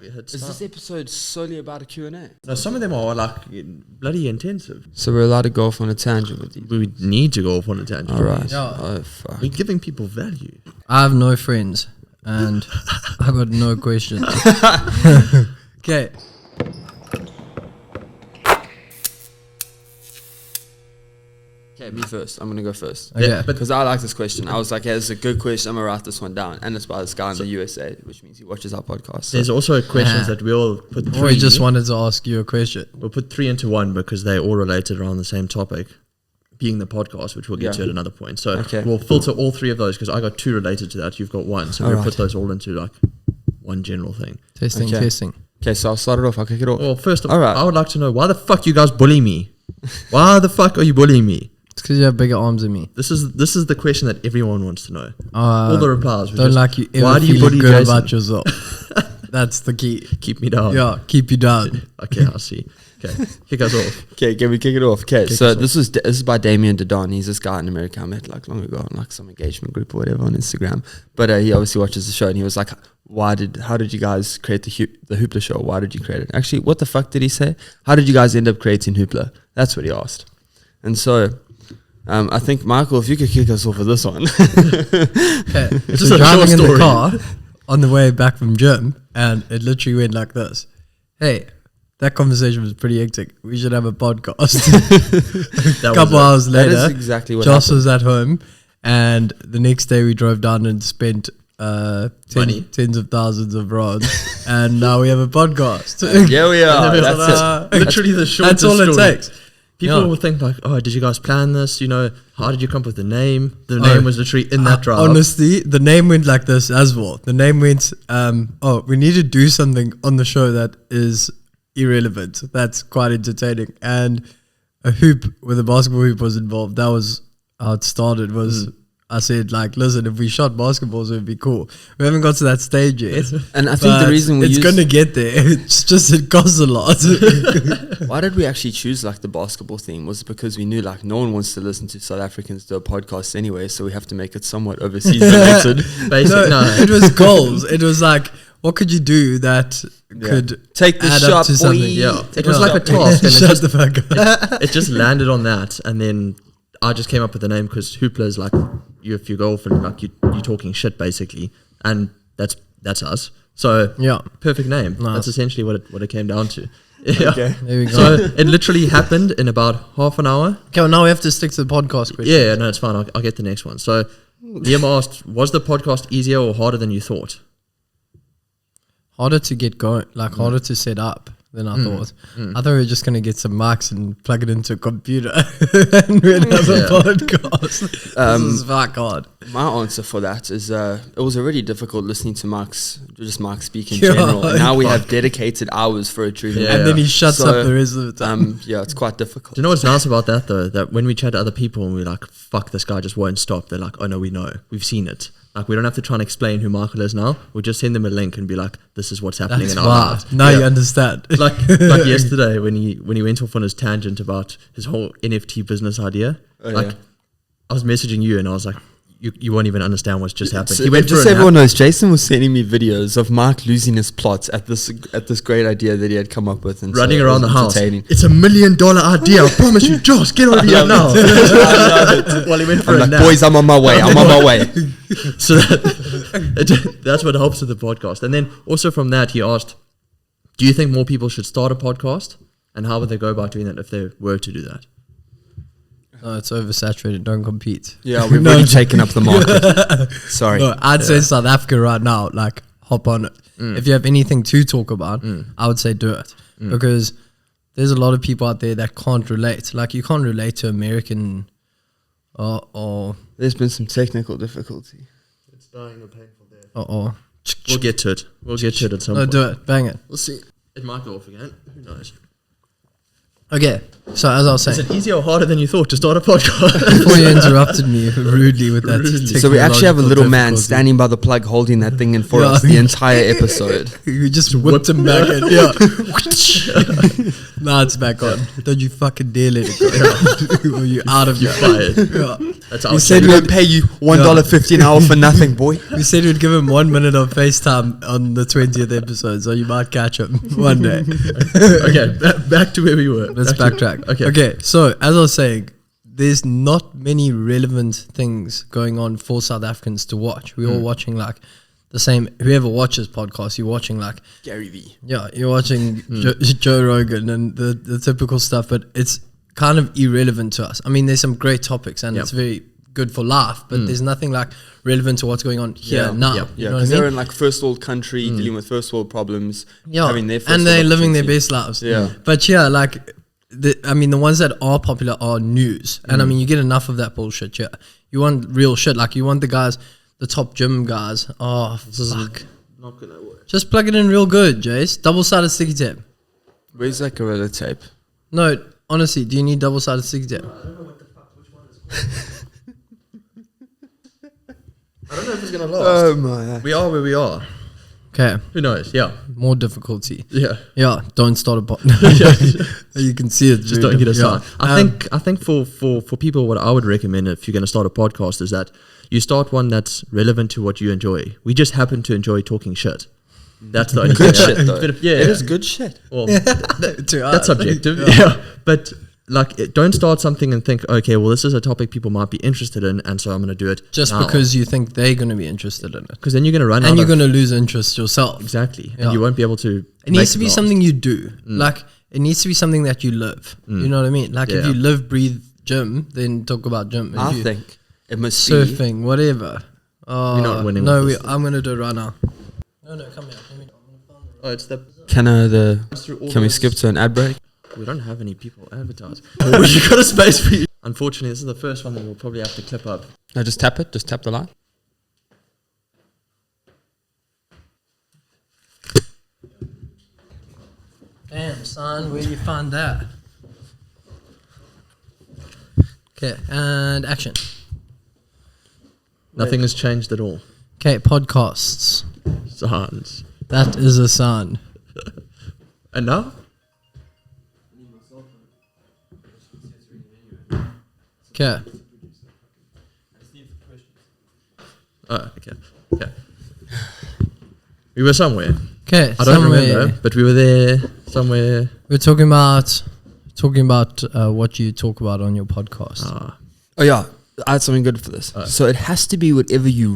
Is this episode solely about a Q&A? No, some of them are like bloody intensive. So we're allowed to go off on a tangent with these? We need to go off on a tangent. All right. Yeah. Oh, fuck. We're giving people value. I have no friends and I got no questions. Okay. Okay, me first. I'm going to go first. Okay. Yeah, but Because I like this question. I was like, hey, this is a good question. I'm going to write this one down. And it's by this guy in the USA, which means he watches our podcast. So. there's also questions that we'll put three. Or I just wanted to ask you a question. We'll put three into one because they're all related around the same topic, being the podcast, which we'll get to at another point. So we'll filter all three of those because I got two related to that. You've got one. So we'll put those all into like one general thing. Testing. Okay, so I'll start it off. I'll kick it off. Well, first of All all, right. I would like to know why the fuck you guys bully me? Why the fuck are you bullying me? It's because you have bigger arms than me. This is the question that everyone wants to know. All the replies. Don't like you ever why do you feeling bully good Jason? about yourself. That's the key. Keep me down. Yeah, keep you down. Okay, I'll see. Okay, kick us off. Okay, can we kick it off? Okay, Kick so us off. this is by Damien Dodon. He's this guy in America I met like long ago on like some engagement group or whatever on Instagram. But he obviously watches the show and he was like, how did you guys create the Hoopla Show? Why did you create it? Actually, what the fuck did he say? How did you guys end up creating Hoopla? That's what he asked. And so I think, Michael, if you could kick us off with this one. Okay. just So a driving short in the story. car on the way back from gym and it literally went like this. Hey, that conversation was pretty hectic. We should have a podcast. That A couple was hours That later, is exactly what Joss happened. was at home, and the next day we drove down and spent Money. tens of thousands of rods, and now we have a podcast. Yeah, we are. it. That's it. Literally the shortest That's all it story. takes. People Yeah. will think like, oh, did you guys plan this? You know, how did you come up with the name? The name was literally in that drive. Honestly, the name went like this as well. The name went, we need to do something on the show that is irrelevant. That's quite entertaining. And a hoop with a basketball hoop was involved. That was how it started. I said, like, listen, if we shot basketballs, it would be cool. We haven't got to that stage yet. And I think the but reason it's going to get there. It's just, it costs a lot. why did we actually choose like the basketball theme was because we knew like no one wants to listen to South Africans do a podcast anyway, so we have to make it somewhat overseas related. Basically, no. It was goals. It was like, what could you do that could Take the add shot, up to something? boy. Yeah, it Take was the like a shot, boy. task, and Shut the fuck up. it just landed on that, and then I just came up with the name because Hoopla is like if you go off and like you're talking shit basically, and that's us. So Yeah. perfect name. Nice. That's essentially what it came down to. Yeah. Okay. There we go. So it literally happened in about half an hour. Okay, well, now we have to stick to the podcast question. Yeah, no, it's fine. I'll get the next one. So Liam asked, was the podcast easier or harder than you thought? Harder to get going, like harder to set up than I thought. I thought we were just going to get some mics and plug it into a computer and we'd have a podcast. This is fuck hard. My answer for that is it was already difficult listening to Mark's speak in Yeah. general. And now we have dedicated hours for it truly. Yeah. And then he shuts So, up the rest of the time. Yeah, it's quite difficult. Do you know what's nice about that though? That when we chat to other people and we're like, fuck, this guy just won't stop. They're like, oh no, we know. We've seen it. Like we don't have to try and explain who Michael is now. We'll just send them a link and be like, this is what's happening That's in our wow. lives. Now Yeah. you understand. like yesterday when he went off on his tangent about his whole NFT business idea. Oh, like yeah. I was messaging you and I was like, you won't even understand what's just happened. So He went just for so a everyone nap. knows, Jason was sending me videos of Mark losing his plots at this great idea that he had come up with and running so it around was the house. entertaining. It's $1 million idea. I promise you, Josh, get over here now. While he went for I'm a like, nap. boys, I'm on my way. I'm on my way. So that's what helps with the podcast. And then also from that, he asked, do you think more people should start a podcast? And how would they go about doing that if they were to do that? No, it's oversaturated. Don't compete. Yeah, we've No. really taken up the market. Sorry. No, I'd say South Africa right now, like, hop on it. If you have anything to talk about, I would say do it. Because there's a lot of people out there that can't relate. Like, you can't relate to American or There's been some technical difficulty. It's dying a painful death. or We'll get to it. We'll get to it at some no, point. do it. Bang it. We'll see. It might go off again. Who knows? Okay, so as I was saying, is it easier or harder than you thought to start a podcast? before you interrupted me rudely with that. So we actually have a little man standing by the plug holding that thing in for us the entire episode. You just whipped him back in. Yeah. Nah, it's back on. Don't you fucking dare let it go. Or you out of You're fired. Yeah. That's We said we'd pay you $1.50 an hour for nothing, boy. We said we'd give him 1 minute of FaceTime on the 20th episode, so you might catch him one day. Okay, back to where we were. Let's backtrack. Okay, so as I was saying, there's not many relevant things going on for South Africans to watch. We're all watching like the same. Whoever watches podcasts, you're watching like Gary V. Yeah, you're watching Joe Rogan and the typical stuff, but it's kind of irrelevant to us. I mean, there's some great topics and it's very good for life, but there's nothing like relevant to what's going on here now. Yeah, because they're in like first world country, dealing with first world problems, having their first and they're living their best lives. Yeah, but yeah, like the ones that are popular are news, and I mean, you get enough of that bullshit. Yeah, you want real shit. Like you want the guys, the top gym guys. Oh fuck, Not gonna work. just plug it in real good, Jace. Double-sided sticky tape. where's that Gorilla Tape? No, honestly, do you need double-sided sticky tape? I don't know what the fuck, which one is called. I don't know if it's gonna last. Oh my! We are where we are. Okay, Who knows? Yeah. more difficulty. Yeah. Yeah, don't start a bot. You can see it. Just don't get us yeah. on. I think for people, what I would recommend if you're going to start a podcast is that you start one that's relevant to what you enjoy. We just happen to enjoy talking shit. That's the only Good thing. shit though. Yeah, It is good shit. Well, To us. that's subjective. Yeah. But like, don't start something and think, okay, well, this is a topic people might be interested in, and so I'm going to do it Just now. because you think they're going to be interested in it. Because then you're going to run out And you're of- going to lose interest yourself. Exactly. Yeah. And you won't be able to. It needs to be something you do. Like, it needs to be something that you live. You know what I mean? Like, if Yeah. you live, breathe gym, then talk about gym. If I you think it must be. surfing, whatever. You're not winning No, with this. I'm going to do it right now. No, come here. Let me Oh, it's the. Can we skip to an ad break? We don't have any people advertise. We got a space for you. Unfortunately, this is the first one that we'll probably have to clip up. No, just tap it. Just tap the line. Damn, son, where you find that? Okay, and action. Nothing has changed at all. Okay, podcasts. Sans. That is a sign. And now? Okay. Oh, okay. Okay. We were somewhere. Okay, I don't remember, but we were there somewhere. We're talking about what you talk about on your podcast. Oh yeah, I had something good for this. So it has to be whatever you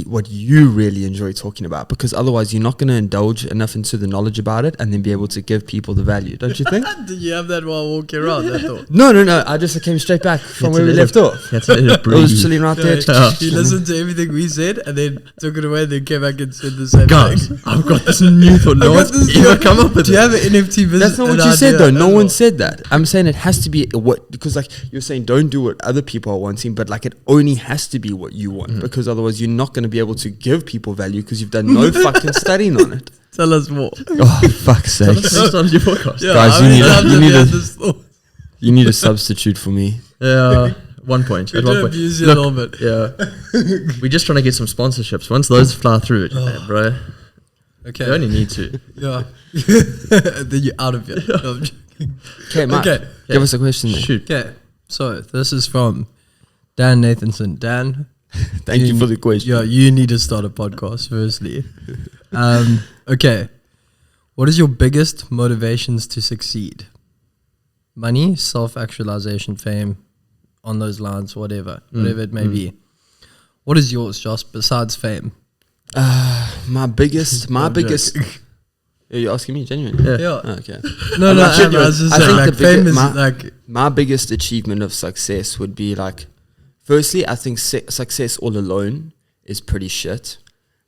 what you really enjoy talking about, because otherwise you're not going to indulge enough into the knowledge about it and then be able to give people the value, don't you think? Did you have that while walking around? I thought. No. I just came straight back from where we left off. You had to let it I breathe. was chilling right there. He listened to everything we said and then took it away and then came back and said the same Guys, thing. I've got this new thought. No one's ever come up with Do you it. have an NFT business? That's not what you said though. No one said that. I'm saying it has to be what, because like you're saying don't do what other people are wanting, but like it only has to be what you want, because otherwise you're not going to be able to give people value because you've done no fucking studying on it. Tell us more. Oh fuck's sake. That's on your podcast. Yeah, Guys, you need a substitute for me. Yeah. 1 point. At 1 point. Abuse you a little bit. Yeah. We're just trying to get some sponsorships. Once those fly through, bro, Okay. you only need to. Yeah. Then you're out of here. Okay, Mike, give us a question then. Shoot. Okay. So this is from Dan Nathanson. Dan, Thank you for the question. yeah, you need to start a podcast firstly. Okay. What is your biggest motivations to succeed? Money, self-actualization, fame, on those lines, whatever it may be. What is yours, Josh, besides fame? My biggest. You're asking me genuinely? Yeah. Oh, okay. No, I was just saying, like, fame is like... My biggest achievement of success would be like, firstly, I think success all alone is pretty shit.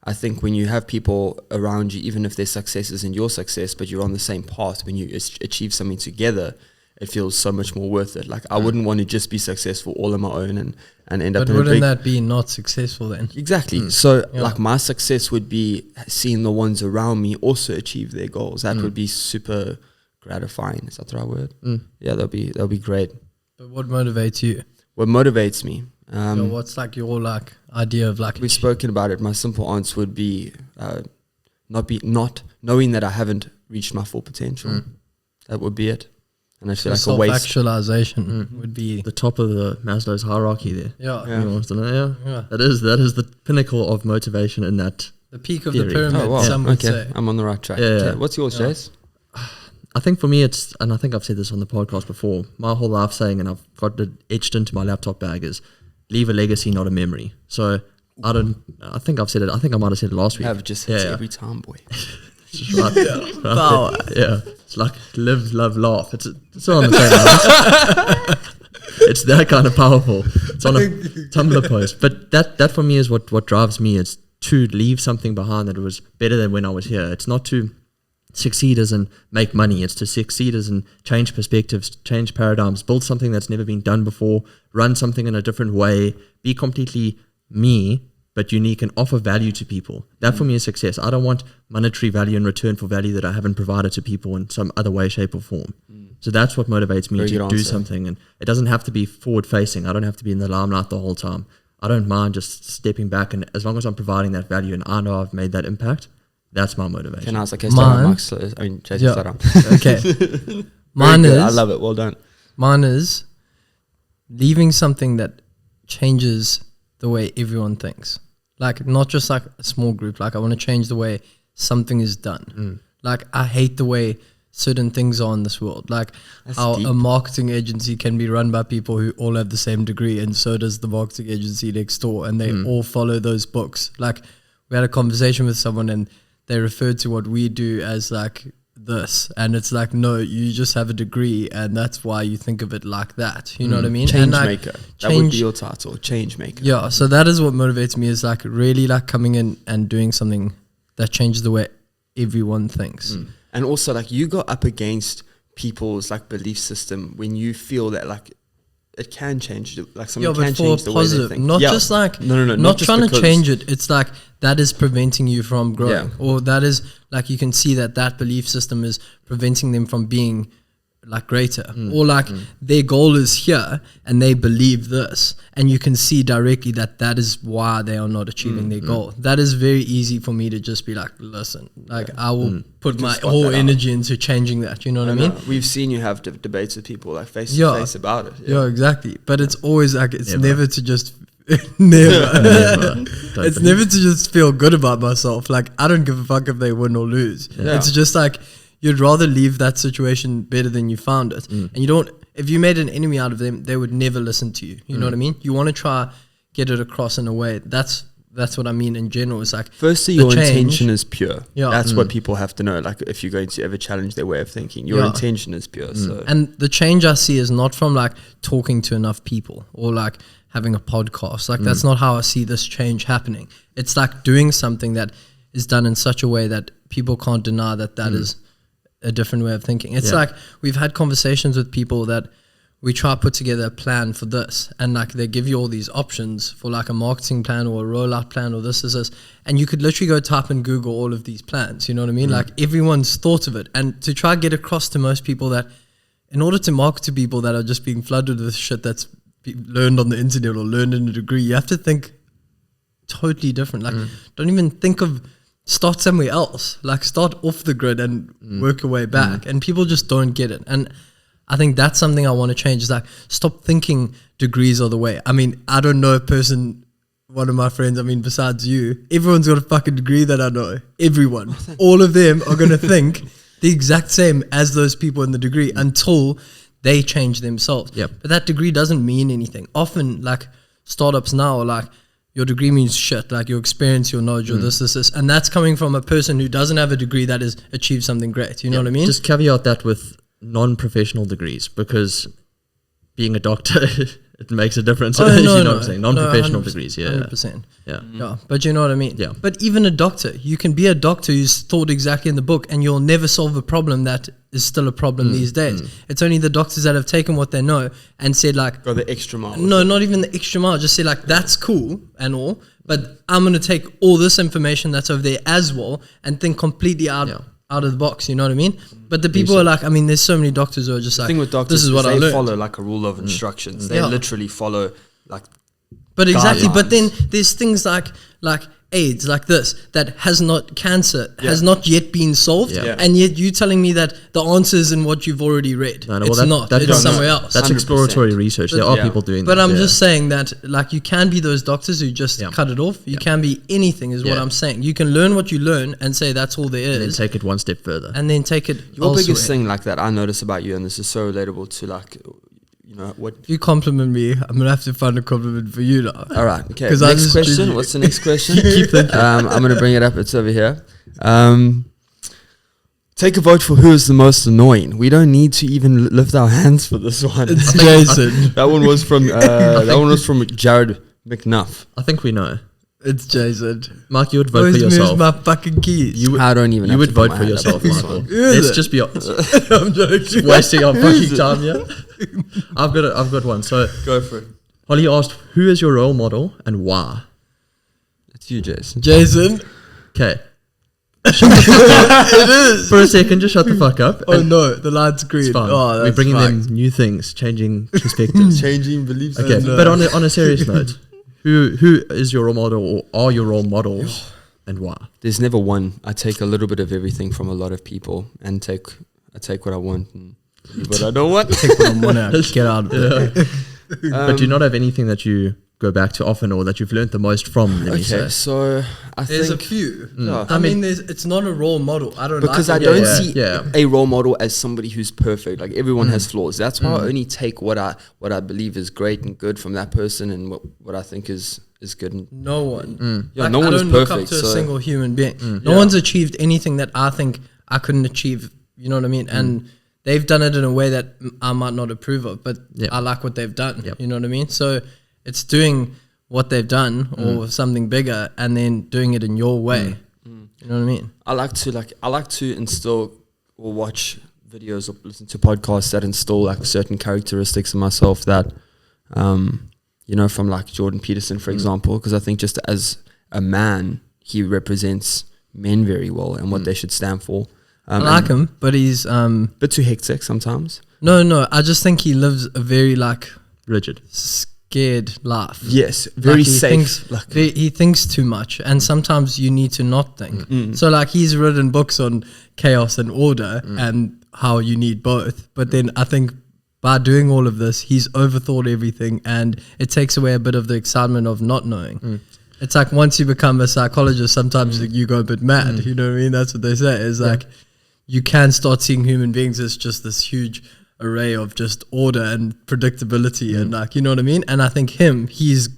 I think when you have people around you, even if their success isn't your success, but you're on the same path, when you achieve something together, it feels so much more worth it. Like I wouldn't want to just be successful all on my own and end up in a big... But wouldn't that be not successful then? Exactly. So like my success would be seeing the ones around me also achieve their goals. That would be super gratifying. Is that the right word? Yeah, that'll be great. But what motivates you? What motivates me? What's like your like idea of like? We've spoken about it. My simple answer would be not knowing that I haven't reached my full potential. That would be it. And I feel like a waste. Self-actualization would be the top of the Maslow's hierarchy there. Yeah. That is the pinnacle of motivation in that. The peak of theory. the pyramid. Oh, wow. Some would say. I'm on the right track. Yeah. Okay. What's yours, Jace? I think for me it's, and I think I've said this on the podcast before, my whole life saying, and I've got it etched into my laptop bag, is leave a legacy, not a memory. So I think I've said it, I think I might have said it last week. I've just said it every time, boy. Just right. Power. Yeah. It's like live, love, laugh. It's all on the same line. It's that kind of powerful. It's on a Tumblr post. But that for me is what drives me. It's to leave something behind that was better than when I was here. It's not to succeed as in make money. It's to succeed as in change perspectives, change paradigms, build something that's never been done before, run something in a different way, be completely me, but unique, and offer value to people. That for me is success. I don't want monetary value in return for value that I haven't provided to people in some other way, shape or form. So that's what motivates me to do something. And it doesn't have to be forward facing. I don't have to be in the limelight the whole time. I don't mind just stepping back, and as long as I'm providing that value and I know I've made that impact, that's my motivation. Can I ask, Jason, start on. Okay. Mine is, I love it. Well done. Mine is leaving something that changes the way everyone thinks. Like, not just like a small group. Like, I want to change the way something is done. Like, I hate the way certain things are in this world. Like, how a marketing agency can be run by people who all have the same degree, and so does the marketing agency next door, and they all follow those books. Like, we had a conversation with someone and they referred to what we do as like this, and it's like, no, you just have a degree and that's why you think of it like that. You know what I mean? Change like, maker. That would be your title, change maker. Yeah, so that is what motivates me, is like really like coming in and doing something that changes the way everyone thinks. And also, like, you go up against people's like belief system when you feel that like it can change, like someone can change the way they think. Not just like not trying to change it. It's like that is preventing you from growing, or that is like you can see that belief system is preventing them from being like greater, or like their goal is here and they believe this, and you can see directly that is why they are not achieving their goal. That is very easy for me to just be like, listen, like I will put my whole energy into changing that. You know what I mean? We've seen you have debates with people like face to face about it. Yeah, exactly. But it's always like it's never to just never. It's never to just feel good about myself. Like, I don't give a fuck if they win or lose. It's just like, you'd rather leave that situation better than you found it. And you don't, if you made an enemy out of them, they would never listen to you. You know what I mean? You want to try get it across in a way. That's what I mean in general. It's like, firstly, your intention is pure. Yeah. That's what people have to know. Like, if you're going to ever challenge their way of thinking, your intention is pure. So. And the change I see is not from like talking to enough people or like having a podcast. Like, that's not how I see this change happening. It's like doing something that is done in such a way that people can't deny that is a different way of thinking. It's like, we've had conversations with people that we try to put together a plan for this, and like they give you all these options for like a marketing plan or a rollout plan or this, and you could literally go type in Google all of these plans. You know what I mean? Like, everyone's thought of it, and to try to get across to most people that in order to market to people that are just being flooded with shit that's learned on the internet or learned in a degree, you have to think totally different. Like, don't even think of, start somewhere else. Like, start off the grid and work your way back. And people just don't get it. And I think that's something I want to change, is like, stop thinking degrees are the way. I mean, I don't know a person, one of my friends, I mean, besides you, everyone's got a fucking degree that I know. Everyone. All of them are going to think the exact same as those people in the degree until they change themselves. But that degree doesn't mean anything. Often, like, startups now are like, your degree means shit, like your experience, your knowledge, or this. And that's coming from a person who doesn't have a degree that has achieved something great. You know what I mean? Just caveat that with non-professional degrees, because being a doctor, it makes a difference. You know what I'm saying? Non-professional degrees, 100%. Yeah, but you know what I mean? Yeah. But even a doctor, you can be a doctor who's taught exactly in the book, and you'll never solve a problem that is still a problem these days. It's only the doctors that have taken what they know and said like, go the extra mile. No, not even the extra mile. Just say like, that's cool and all, but I'm going to take all this information that's over there as well and think completely out of the box, you know what I mean? But the people are like, I mean, there's so many doctors who are just like, thing with doctors this is what I learned. They follow like a rule of instructions. They literally follow like. But exactly, guidelines. but then there's things like AIDS, like this, that has not has not yet been solved, and yet you telling me that the answer is in what you've already read. No, it's not. It's somewhere else. That's 100%. Exploratory research. There are people doing that. But I'm just saying that, like, you can be those doctors who just cut it off. You can be anything, is what I'm saying. You can learn what you learn and say that's all there is. And then take it one step further. And then take it Your elsewhere. biggest thing like that I notice about you, and this is so relatable to like, you know, what... If you compliment me, I'm going to have to find a compliment for you now. All right, okay. Next question. What's the next question? Keep thinking. I'm going to bring it up. It's over here. Take a vote for who is the most annoying. We don't need to even lift our hands for this one. It's Jason. That one was from Jared McNuff. I think we know. It's Jason. Mark, you would vote for yourself. My fucking keys. I don't even. You would vote for yourself, Michael. Let's just be honest. I'm joking. Wasting our fucking time here. I've got one. So go for it. Holly asked, "Who is your role model and why?" It's you, Jason. Jason. Okay. It is. For a second, just shut the fuck up. Oh no, the line's green. It's fine. Oh, we're bringing them new things, changing perspectives, changing beliefs. Okay, but on a serious note. Who is your role model, or are your role models, and why? There's never one. I take a little bit of everything from a lot of people, and I take what I want and leave what I don't want. Take what I want out. Get out of it. But do you not have anything that you go back to often, or that you've learned the most from? Okay, so there's a few. I mean, it's not a role model. I don't because I don't see a role model as somebody who's perfect. Like everyone has flaws. That's why I only take what I believe is great and good from that person, and what I think is good. And no one. Yeah, like, no one is perfect. I don't look up to a single human being. No one's achieved anything that I think I couldn't achieve. You know what I mean? And they've done it in a way that I might not approve of, but I like what they've done. You know what I mean? So it's doing what they've done or something bigger, and then doing it in your way. You know what I mean? I like to instill or watch videos or listen to podcasts that instill like certain characteristics in myself that, you know, from like Jordan Peterson, for example, because I think just as a man, he represents men very well and what they should stand for. I like him, but he's a bit too hectic sometimes. No, I just think he lives a very like rigid, scared life. Yes, very safe. He thinks too much, and sometimes you need to not think. So like he's written books on chaos and order and how you need both. But then I think by doing all of this, he's overthought everything, and it takes away a bit of the excitement of not knowing. It's like once you become a psychologist, sometimes you go a bit mad. You know what I mean? That's what they say. It's like you can start seeing human beings as just this huge array of just order and predictability and like, you know what I mean? And I think he's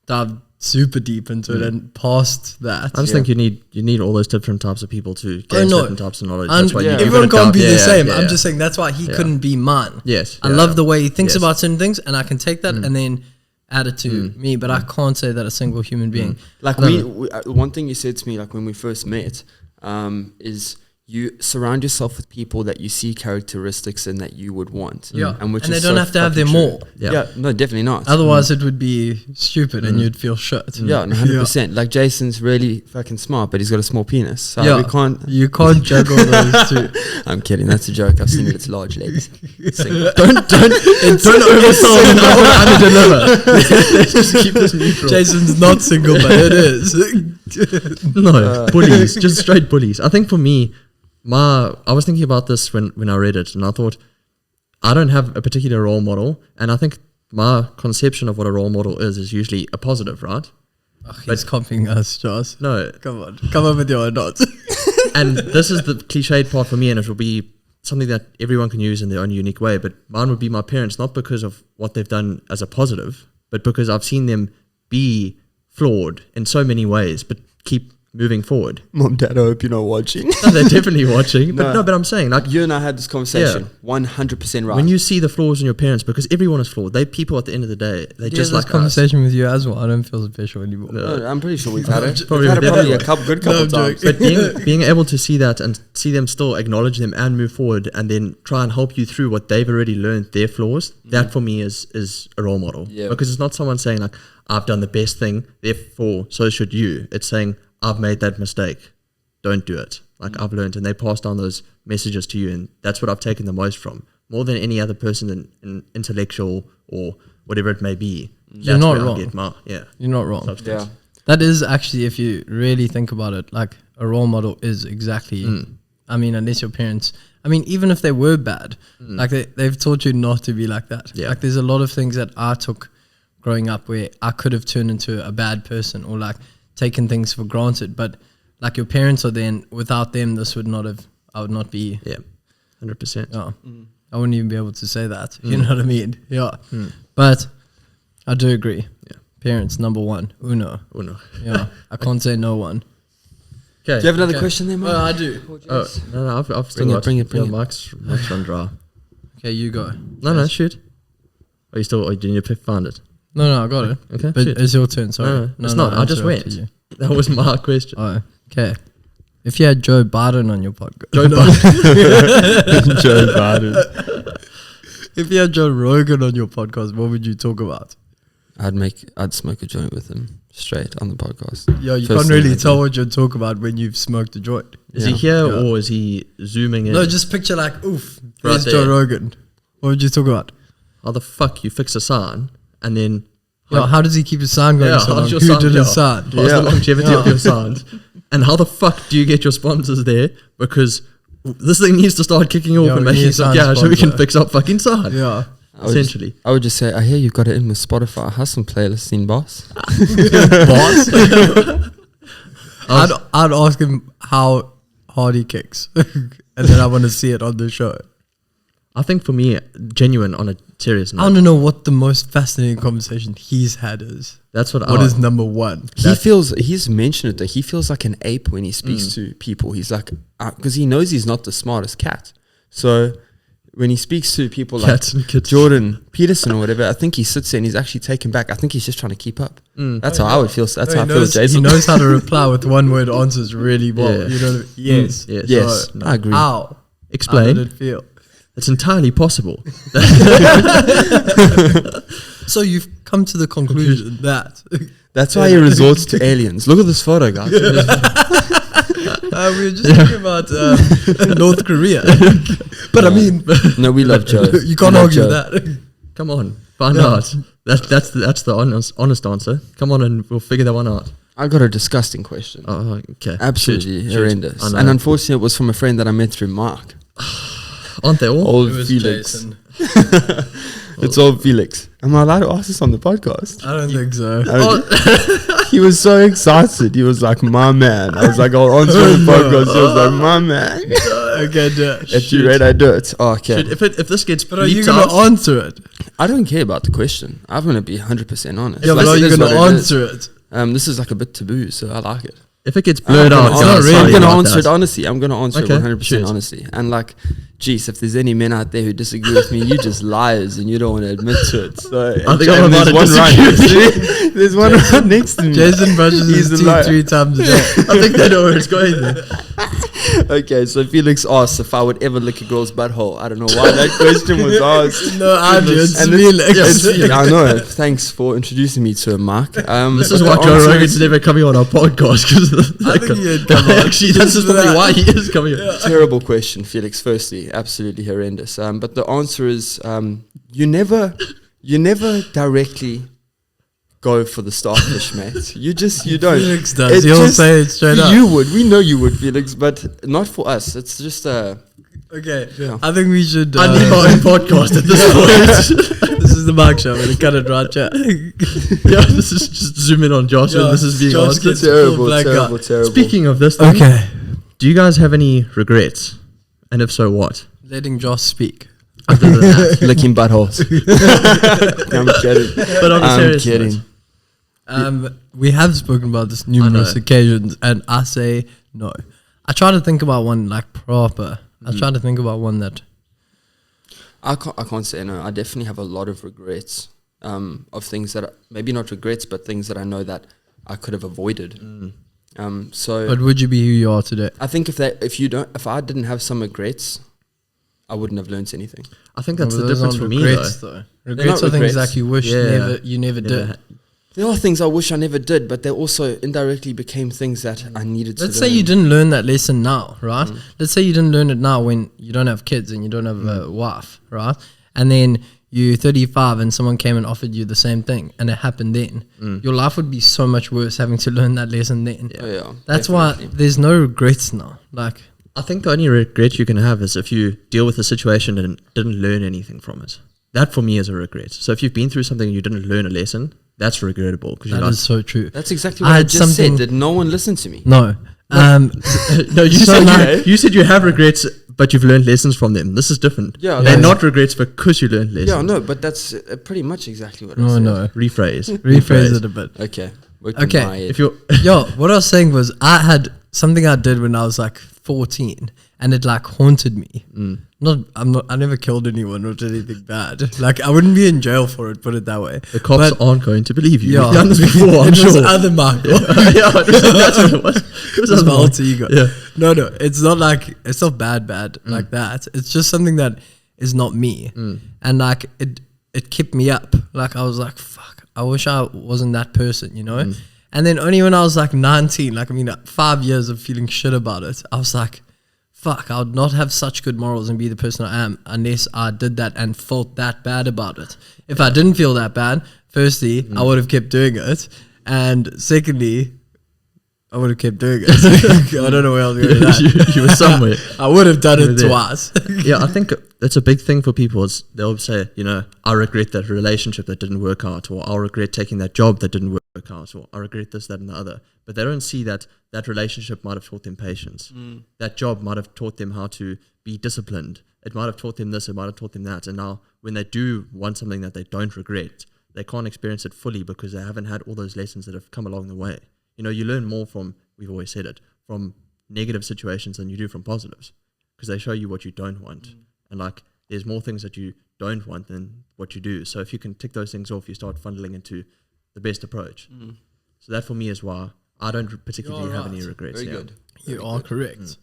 dived super deep into it and past that. I just think you need all those different types of people to gain certain types of knowledge. That's why everyone can't be the same. I'm just saying that's why he couldn't be mine. Yes. I love the way he thinks about certain things, and I can take that and then add it to me, but I can't say that a single human being. Like we one thing you said to me, like when we first met, is you surround yourself with people that you see characteristics in that you would want. And they don't have to have them all. No, definitely not. Otherwise it would be stupid and you'd feel shit. Yeah, 100%. Like Jason's really fucking smart, but he's got a small penis. So you can't juggle those two. I'm kidding. That's a joke. I've seen it. It's large legs. Don't oversell and underdeliver. Let's just keep this neutral. Jason's not single, but it is. No, bullies. Just straight bullies. I think for me, I was thinking about this when I read it, and I thought, I don't have a particular role model, and I think my conception of what a role model is usually a positive, right? He's copying us, Josh. No. Come on with your nods. And this is the cliched part for me, and it will be something that everyone can use in their own unique way, but mine would be my parents, not because of what they've done as a positive, but because I've seen them be flawed in so many ways, but keep moving forward. Mom, Dad, I hope you're not watching. No, they're definitely watching. But I'm saying, like, you and I had this conversation. 100% right. When you see the flaws in your parents, because everyone is flawed. They people at the end of the day. They just like conversation with you as well. I don't feel special anymore. No, I'm pretty sure we've had it. Probably a good couple times. But being able to see that and see them still acknowledge them and move forward, and then try and help you through what they've already learned, their flaws. That for me is a role model. Yeah. Because it's not someone saying like, I've done the best thing, therefore so should you. It's saying, I've made that mistake. Don't do it. like I've learned, and they pass down those messages to you, and that's what I've taken the most from, more than any other person in intellectual or whatever it may be. You're not wrong. You're not wrong. Substance. Yeah. That is actually, if you really think about it, like a role model is exactly, I mean, unless your parents, I mean, even if they were bad, like they've taught you not to be like that. Yeah. Like there's a lot of things that I took growing up where I could have turned into a bad person or like taken things for granted. But like your parents are there, and without them, this would not have, I would not be. Yeah, 100%. Yeah. I wouldn't even be able to say that. You know what I mean? Yeah. But I do agree. Yeah. Parents, number one. Uno. Yeah. I can't say no one. Okay. Do you have another question there, Mark? I do. No, I've still got bring it. Mike's run dry. Okay, you go. No, shoot. Are you still, do you need to find it? No, I got it. Okay. But shoot. it's your turn, sorry. No, it's not. I just went. That was my question. Oh, okay. If you had Joe Biden on your podcast. Joe Biden. Joe Biden. If you had Joe Rogan on your podcast, what would you talk about? I'd smoke a joint with him straight on the podcast. Yeah, you can't really tell what you'd talk about when you've smoked a joint. Is he here or is he zooming in? No, just picture like, oof, Right there's there. Joe Rogan. What would you talk about? How the fuck you fix a sign and then How does he keep his sound going so long? how's your Who sound- did his sound? How's the longevity of your sound? And how the fuck do you get your sponsors there? Because this thing needs to start kicking off Yeah, and we need making a some sound cash so we can sponsor. fix our fucking sound. Yeah. Essentially. I would just say, I hear you got it in with Spotify. Have some playlists in, boss. Boss. I'd ask him how hard he kicks. And then I want to see it on the show. I think for me, genuine on a serious I note. want to know what the most fascinating conversation he's had is. That's what What is number one? He's mentioned it that he feels like an ape when he speaks to people. He's like, because he knows he's not the smartest cat. So when he speaks to people like Jordan Peterson or whatever, I think he sits there and he's actually taken back. I think he's just trying to keep up. That's how I would feel. That's how I feel with Jason. He knows how to reply with one word answers really well. Yeah. You know, yes. Yes, So, I agree. How Explain. did it feel? It's entirely possible. So you've come to the conclusion that That's why he resorts to aliens. Look at this photo, guys. we were just talking about North Korea. But I mean, No, we love Joe. you can't We love argue Joe. that. Come on, find out. That's the honest answer. Come on and we'll figure that one out. I got a disgusting question. Oh, okay. Absolutely Shoot. horrendous. I know. And unfortunately, it was from a friend that I met through Mark. Aren't they all? Old Felix. It's old Felix. Am I allowed to ask this on the podcast? I don't think so. He was so excited. He was like, my man. I was like, I'll answer on the podcast. He was like, my man. Okay, If you ready, I do it. Oh, okay. Shoot, if this gets but are you bleeped going out, to answer it? I don't care about the question. I'm going to be 100% honest. Yeah, but Like, are it you is going to what it is. answer it? This is like a bit taboo, so I like it. if it gets blurred out, I'm then going I'll to sorry answer about it that. honestly. I'm going to answer Okay, it 100% shoot. honestly. And like, geez, if there's any men out there who disagree with me, you just liars and you don't want to admit to it. So I think I'm about there's to one right disagree next to me. There's one right next to me. Jason brushes He's his a liar. teeth 3 times a day. I think they know where it's going there. Okay, so Felix asked if I would ever lick a girl's butthole. I don't know why that question was asked. No, I do. It's And Felix. I know. Thanks for introducing me to Mark. This is but why the Joe answer Rogan's is never coming on our podcast because I think he'd come on. actually this is probably why he is coming on. terrible question, Felix. Firstly, absolutely horrendous. But the answer is you never directly go for the starfish, mate. You don't. Felix does. It He'll just- say it straight up. You would. We know you would, Felix, but not for us. It's just Okay, Yeah. I think we should. I need my own podcast at this point. This is the Mark Show. We're cut it right chat. Yeah, this is just zoom in on Josh and this is being Josh answered. gets terrible, full black terrible, eye. terrible. Speaking of this, thing, Okay, do you guys have any regrets? And if so, what? letting Josh speak. Other than that. licking buttholes. I'm kidding. But on a I'm serious kidding. note, We have spoken about this numerous know. occasions, and I say no. I try to think about one like proper. I try to think about one that. I can't say no. I definitely have a lot of regrets of things that maybe not regrets, but things that I know that I could have avoided. So But would you be who you are today? I think if I didn't have some regrets, I wouldn't have learnt anything. I think that's Well, the those difference aren't for me, regrets, though. Regrets not are things regrets. like you wish Yeah. you never did. There are things I wish I never did, but they also indirectly became things that I needed to learn. Let's say you didn't learn that lesson now, right? Let's say you didn't learn it now when you don't have kids and you don't have a wife, right? And then you're 35 and someone came and offered you the same thing and it happened then. Your life would be so much worse having to learn that lesson then. That's definitely. Why there's no regrets now. Like, I think the only regret you can have is if you deal with a situation and didn't learn anything from it. That for me is a regret. So if you've been through something and you didn't learn a lesson, that's regrettable. That is so true. That's exactly what I just said. Did no one listen to me? No. No, you said you have regrets, but you've learned lessons from them. This is different. Yeah, they're not regrets because you learned lessons. Yeah, no, but that's pretty much exactly what I said. No. Rephrase it a bit. Okay. If you're what I was saying was I had something I did when I was like 14 and it like haunted me. I never killed anyone or did anything bad. Like I wouldn't be in jail for it, put it that way. The cops aren't going to believe you. Yeah. You've done this before, I'm sure. It was other Michael. That's what it was. It was my alter ego. Yeah. No, it's not bad like that. It's just something that is not me. And like it kept me up. Like I was like, fuck, I wish I wasn't that person, you know? And then only when I was like 19, 5 years of feeling shit about it, I was like, fuck, I would not have such good morals and be the person I am unless I did that and felt that bad about it. If I didn't feel that bad, firstly, I would have kept doing it. And secondly, I would have kept doing it. I don't know where I was going with that. You were somewhere. I would have done it twice. Yeah, I think that's a big thing for people is they'll say, I regret that relationship that didn't work out, or I'll regret taking that job that didn't work out, or I regret this, that, and the other. But they don't see that relationship might have taught them patience. That job might have taught them how to be disciplined. It might have taught them this, it might have taught them that. And now when they do want something that they don't regret, they can't experience it fully because they haven't had all those lessons that have come along the way. You learn more from, we've always said it, from negative situations than you do from positives because they show you what you don't want. And there's more things that you don't want than what you do. So if you can tick those things off, you start funneling into the best approach. So that for me is why I don't particularly have any regrets. Very good. You are correct.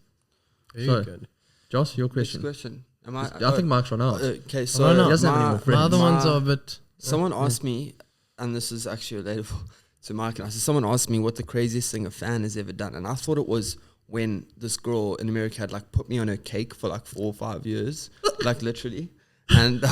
Very good. Josh, your question. Next question. I think Mark's run out. Okay, so he doesn't have any more friends. My other ones are a bit... Someone asked me, and this is actually relatable to Mark, and I said, someone asked me what the craziest thing a fan has ever done, and I thought it was when this girl in America had put me on her cake for 4 or 5 years, literally, and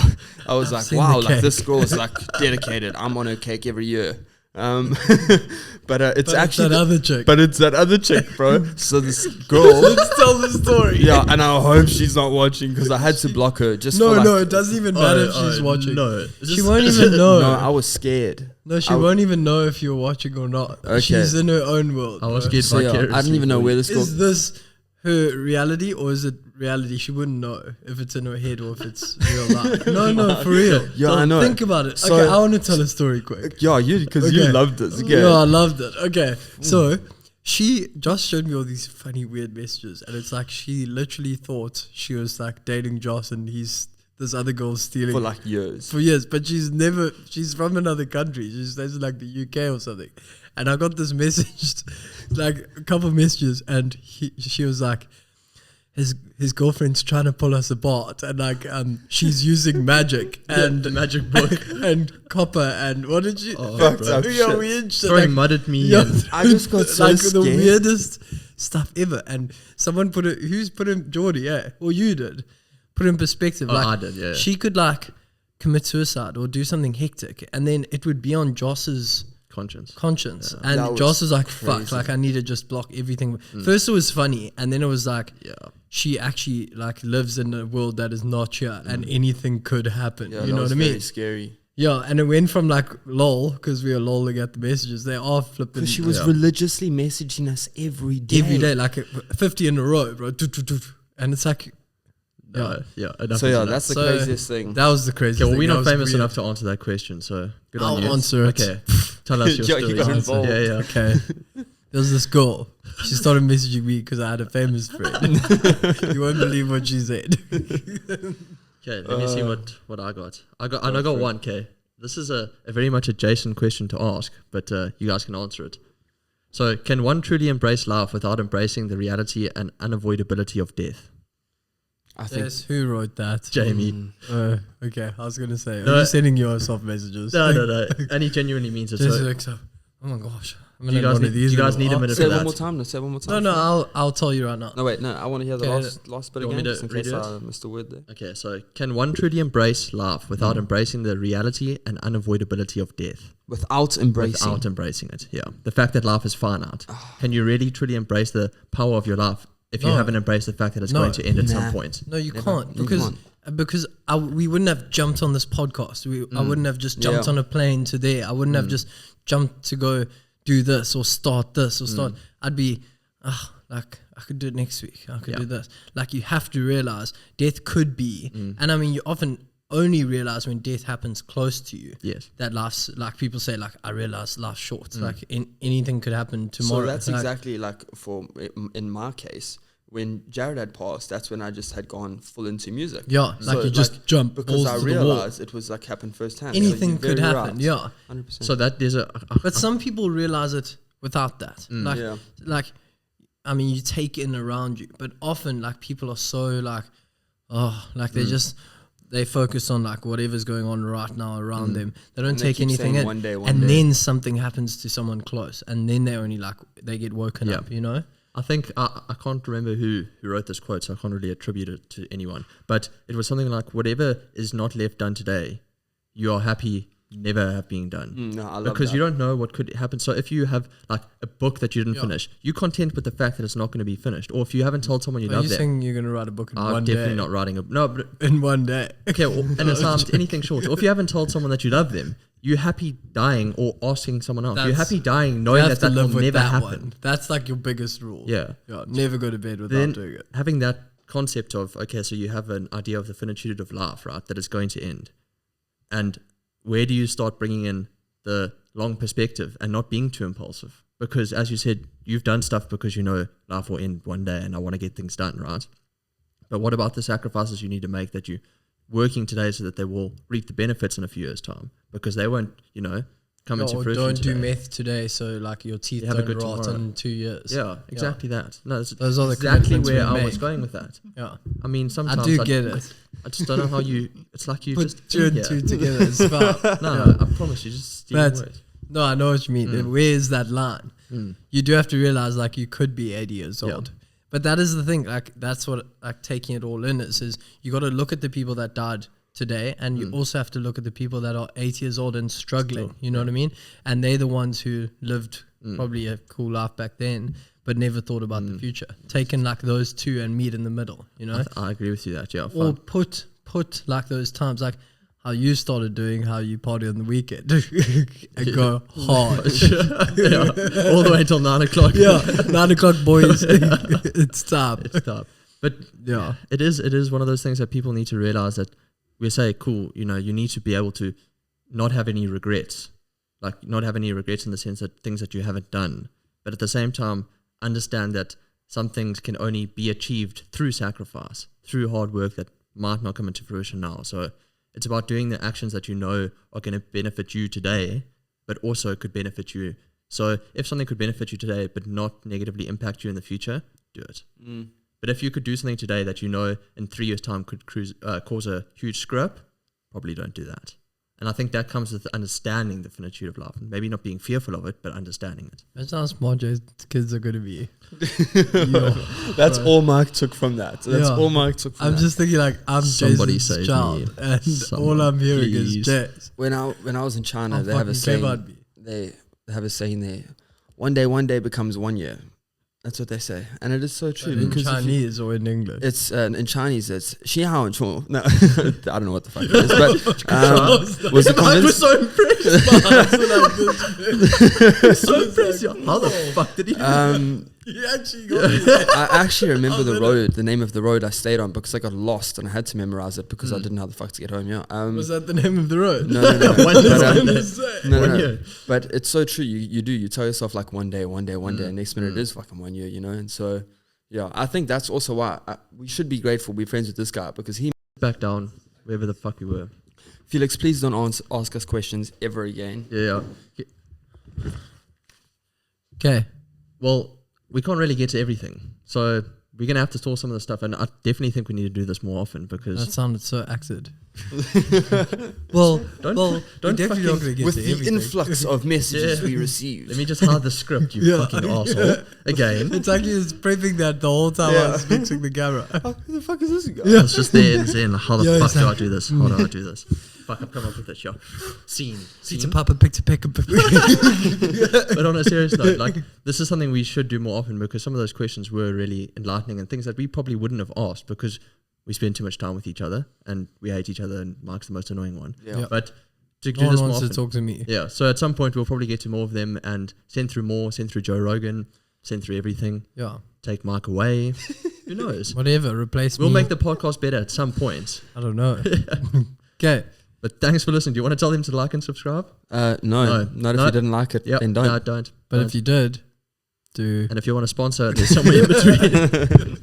I was wow, this girl is dedicated. I'm on her cake every year. But it's actually that other chick. But it's that other chick, bro. So this girl. Let's tell the story. Yeah, and I hope she's not watching because I had to block her. No, it doesn't even matter if she's watching. No, she won't even know. No, I was scared. No, she won't even know if you're watching or not. Okay. She's in her own world. I was scared. So I didn't even know where this girl. Is this her reality or is it reality? She wouldn't know if it's in her head or if it's real life. No, for real. Yeah, I know. Think about it. So, okay, I want to tell a story quick. Yeah, because you loved this. Okay. Yeah, I loved it. Okay, so she just showed me all these funny, weird messages, and it's she literally thought she was dating Joss, and this other girl stealing for years. For years, but she's from another country. She stays in the UK or something. And I got this message, a couple of messages, and she was like, his girlfriend's trying to pull us apart, and she's using magic and the magic book and copper and what did she? Fucked up shit. Weird shit. Throwing mud at me. Yeah, and I just got so scared. The weirdest stuff ever. And someone who's put him, Geordie, or you did, put in perspective. I did, yeah. She could commit suicide or do something hectic, and then it would be on Joss's conscience. Yeah. And Joss was crazy. Fuck, I need to just block everything. First it was funny, and then it was she actually lives in a world that is not here, and anything could happen. You know what I mean? Very scary. Yeah, and it went from lol, because we were lolling at the messages. They are flipping. Because she was religiously messaging us every day. Every day, 50 in a row, bro. And it's that's the craziest thing. That was the craziest thing. Well, we're not famous weird. enough to answer that question, so good on you. I'll answer it. Okay. Tell us your story. You got involved. Yeah. Okay. There was this girl. She started messaging me because I had a famous friend. You won't believe what she said. Okay, let me see what I got. I got one, okay. This is a very much a Jason question to ask, but you guys can answer it. So, can one truly embrace life without embracing the reality and unavoidability of death? I think. Yes, who wrote that? Jamie. Okay, I was gonna say, are you sending your soft messages? No. And he genuinely means it. So, oh my gosh. Do you guys need a minute Say for one that? more time. Say one more time. No, I'll tell you right now. No, wait, no. I want to hear the last bit You want again, me to just in read case it? I missed a word there. Okay, so can one truly embrace life without embracing the reality and unavoidability of death? Without embracing it, yeah. The fact that life is finite. Can you really truly embrace the power of your life if you haven't embraced the fact that it's going to end at some point? No, you can't, because we wouldn't have jumped on this podcast. I wouldn't have just jumped on a plane to there. I wouldn't have just jumped to go do this or start this or start. I'd be like, I could do it next week. I could do this. Like, you have to realize death could be, and I mean, you often only realize when death happens close to you. Yes. That life's, like people say, like, I realize life's short. Like anything could happen tomorrow. So that's exactly like in my case, when Jared had passed, that's when I just had gone full into music. Yeah, like you just jump because I realized it was like happened firsthand. Anything could happen. Right. Yeah, 100%. So that there's but some people realize it without that. Like, I mean, you take in around you, but often like people are so like, they focus on like whatever's going on right now around them. They don't take anything in. One day. Then something happens to someone close, and then they only like they get woken up. You know. I think I can't remember who wrote this quote, so I can't really attribute it to anyone. But it was something like, whatever is not left done today, you are happy never have been done. No, I love because that. you don't know what could happen. So if you have like a book that you didn't finish, you're content with the fact that it's not going to be finished. Or if you haven't told someone you love them. Are you saying you're going to write a book in one day? I'm definitely not writing but in one day. Okay, and it's not anything short. Or if you haven't told someone that you love them, you're happy dying or asking someone else. You're happy dying knowing that will never happen. That's like your biggest rule. Yeah. Never go to bed without doing it. Having that concept of, okay, so you have an idea of the finitude of life, right, that it's going to end. And where do you start bringing in the long perspective and not being too impulsive? Because as you said, you've done stuff because you know life will end one day and I want to get things done, right? But what about the sacrifices you need to make that you're working today so that they will reap the benefits in a few years' time? Because they won't, come into fruition don't today. do meth today so like your teeth don't rot in 2 years. Yeah, exactly that. No, those are the exactly where I was going with that. Yeah. I mean, sometimes I do get it. I just don't know how it's like you put just two and two together as well. No, I promise you, just steal words. No, I know what you mean. Where is that line? You do have to realize like you could be 80 years old. But that is the thing, like that's what like taking it all in is you got to look at the people that died today, and you also have to look at the people that are 80 years old and struggling. You know what I mean? And they're the ones who lived probably a cool life back then, but never thought about the future. Taking like those two and meet in the middle. You know? I agree with you that. Yeah. Or put like those times like how you started doing, how you party on the weekend and go hard. All the way until 9 o'clock. 9 o'clock, boys. It's time. It's time. But yeah, it is one of those things that people need to realize that we say, cool, you need to be able to not have any regrets, like not have any regrets in the sense that things that you haven't done, but at the same time, understand that some things can only be achieved through sacrifice, through hard work that might not come into fruition now. So it's about doing the actions that you know are going to benefit you today, but also could benefit you. So if something could benefit you today, but not negatively impact you in the future, do it. But if you could do something today that you know in 3 years' time could cause a huge screw up, probably don't do that. And I think that comes with understanding the finitude of life. And maybe not being fearful of it, but understanding it. That's how smart your kids are going to be. That's all Mike took from that. That's all Mike took from that. I'm just thinking like, I'm Somebody Jason's child. And all I'm hearing is Jess. When I was in China, they have a saying. They have a saying there. One day becomes 1 year. That's what they say, and it is so true. In Chinese or in English? It's in Chinese. It's "xi hao and chuo." No, I don't know what the fuck it is, but was it I was so impressed. So impressed. How the fuck did he? He actually got it. I actually remember the name of the road I stayed on because I got lost and I had to memorize it because I didn't know how the fuck to get home. Yeah. Was that the name of the road? No. No. But it's so true. You tell yourself like one day, and next minute it is fucking 1 year, And so, yeah, I think that's also why we should be grateful, be friends with this guy because he back down wherever the fuck we were. Felix, please don't ask us questions ever again. Yeah. Okay. Well, we can't really get to everything. So we're gonna have to store some of the stuff, and I definitely think we need to do this more often because that sounded so acted. Well, don't definitely not gonna get with to the everything. influx of messages we received. let me just hide the script, you fucking asshole. Again, It's like he was prepping that the whole time I was fixing the camera. Oh, who the fuck is this guy? it's just there and saying, how the Yeah, fuck do I exactly. do this? How do I do this? Fuck, I've come up with this, yeah. Scene. Pizza Papa pizza pick up. But on a serious note, like, this is something we should do more often because some of those questions were really enlightening and things that we probably wouldn't have asked because we spend too much time with each other and we hate each other, and Mark's the most annoying one. Yeah. But to do No one this more wants often, to talk to me. yeah. So at some point we'll probably get to more of them and send through more, send through Joe Rogan, send through everything, Yeah. take Mark away. Who knows? Whatever. Replace We'll me. make the podcast better at some point. I don't know. Okay. But thanks for listening. Do you want to tell them to like and subscribe? No, not if you didn't like it. Yep. Then don't. No, don't. But if you did, do. And if you want to sponsor, there's somewhere in between.